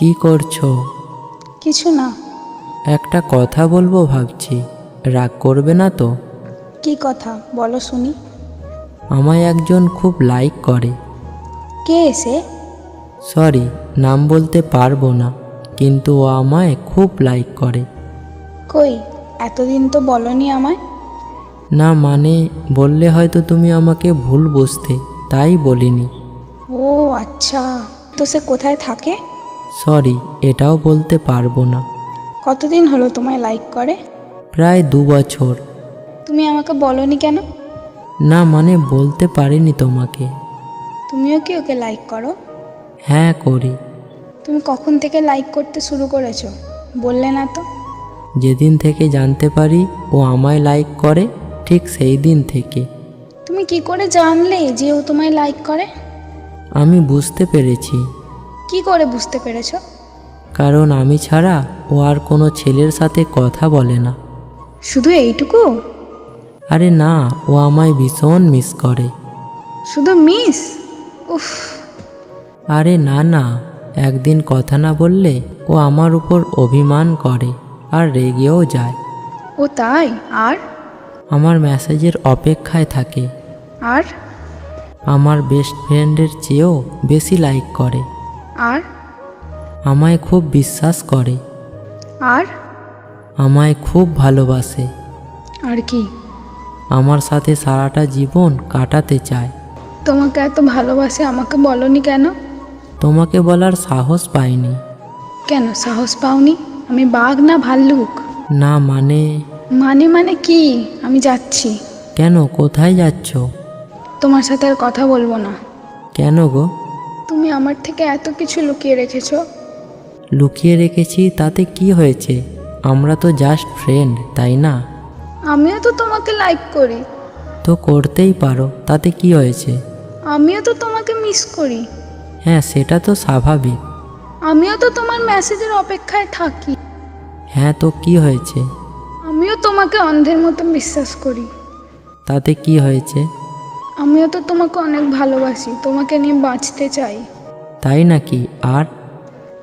কি করছো? কিছু না। একটা কথা বলবো ভাবছি, রাগ করবে না তো? কি কথা বলো শুনি। আমায় একজন খুব লাইক করে। কে এসে? সরি, নাম বলতে পারবো না, কিন্তু ও আমায় খুব লাইক করে। কই, এতদিন তো বলনি আমায়। না মানে, বললে হয়তো তুমি আমাকে ভুল বুঝতে, তাই বলিনি। ও আচ্ছা, তো সে কোথায় থাকে? সরি, এটাও বলতে পারবো না। কতদিন হলো তোমায় লাইক করে? প্রায় 2 বছর। তুমি আমাকে বলনি কেন? না মানে, বলতে পারিনি তোমাকে। তুমিও কি ওকে লাইক করো? হ্যাঁ করি। তুমি কখন থেকে লাইক করতে শুরু করেছো, বললে না তো। যেদিন থেকে জানতে পারি ও আমায় লাইক করে, ঠিক সেই দিন থেকে। তুমি কি করে জানলে যে ও তোমায় লাইক করে? আমি বুঝতে পেরেছি। কি করে বুঝতে পেরেছো? কারণ আমি ছাড়া ও আর কোনো ছেলের সাথে কথা বলে না। শুধু এইটুকু? আরে না, ও আমায় ভীষণ মিস করে। শুধু মিস? উফ। আরে না না, একদিন কথা না বললে ও আমার উপর অভিমান করে আর রেগেও যায়। ও তাই? আর? আমার মেসেজের অপেক্ষায় থাকে। আর? আমার বেস্ট ফ্রেন্ডের চেয়েও বেশি লাইক করে। আর? আমায় খুব বিশ্বাস করে। আর? আমায় খুব ভালোবাসে। আর কি? আমার সাথে সারাটা জীবন কাটাতে চায়। তোমাকে এত ভালোবাসে, আমাকে বলনি কেন? তোমাকে বলার সাহস পাইনি। কেন সাহস পাওনি? আমি বাঘ না ভাল্লুক? না মানে। মানে কি? আমি যাচ্ছি। কেন, কোথায় যাচ্ছ? তোমার সাথে আর কথা বলবো না। কেন গো? তুমি আমার থেকে এত কিছু লুকিয়ে রেখেছো। লুকিয়ে রেখেছি তাতে কি হয়েছে? আমরা তো জাস্ট ফ্রেন্ড, তাই না? আমিও তো তোমাকে লাইক করি। তো করতেই পারো, তাতে কি হয়েছে? আমিও তো তোমাকে মিস করি। হ্যাঁ, সেটা তো স্বাভাবিক। আমিও তো তোমার মেসেজের অপেক্ষায় থাকি। হ্যাঁ, তো কি হয়েছে? আমিও তোমাকে অন্ধের মতো বিশ্বাস করি। তাতে কি হয়েছে? আমিও তো তোমাকে অনেক ভালোবাসি, তোমাকে নিয়ে বাঁচতে চাই। তাই নাকি? আর?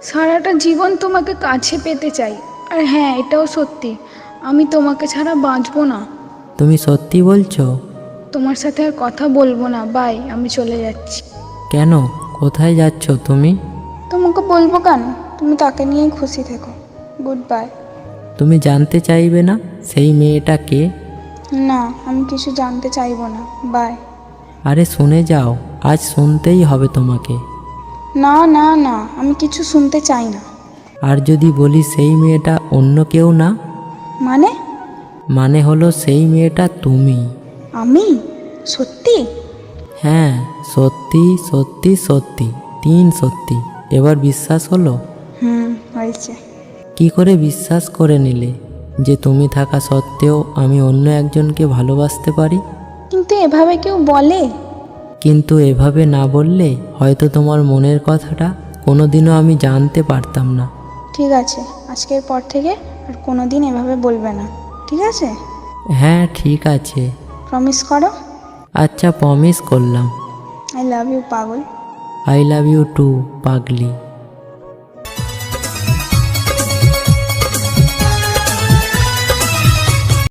সারাটা জীবন তোমাকে কাছে পেতে চাই। আর হ্যাঁ, এটাও সত্যি, আমি তোমাকে ছাড়া বাঁচবো না। তুমি সত্যি বলছো? তোমার সাথে আর কথা বলবো না, বাই, আমি চলে যাচ্ছি। কেন, কোথায় যাচ্ছ তুমি? তোমাকে বলবো কেন? তুমি তাকে নিয়েই খুশি থেকো। Good bye. তুমি জানতে চাইবে না সেই মেয়েটা কে? না, আমি কিছু জানতে চাইবো না, বাই। আরে শুনে যাও, আজ শুনতেই হবে তোমাকে। না না না, আমি কিছু শুনতে চাই না। আর যদি বলি সেই মেয়েটা অন্য কেউ না? মানে? মানে হলো সেই মেয়েটা তুমি। আমি? সত্যি? হ্যাঁ, সত্যি সত্যি সত্যি, 3 সত্যি। এবার বিশ্বাস হলো? হয়েছে। কি করে বিশ্বাস করে নিলে যে তুমি থাকা সত্ত্বেও আমি অন্য একজনকে ভালোবাসতে পারি? কিন্তু এভাবে কেউ বলে? কিন্তু এভাবে না বললে হয়তো তোমার মনের কথাটা কোনোদিনও আমি জানতে পারতাম না। ঠিক আছে, আজকের পর থেকে আর কোনো দিন এভাবে বলবে না, ঠিক আছে? হ্যাঁ ঠিক আছে। প্রমিস করো। আচ্ছা, প্রমিস করলাম। আই লাভ ইউ পাগল। আই লাভ ইউ টু পাগলি।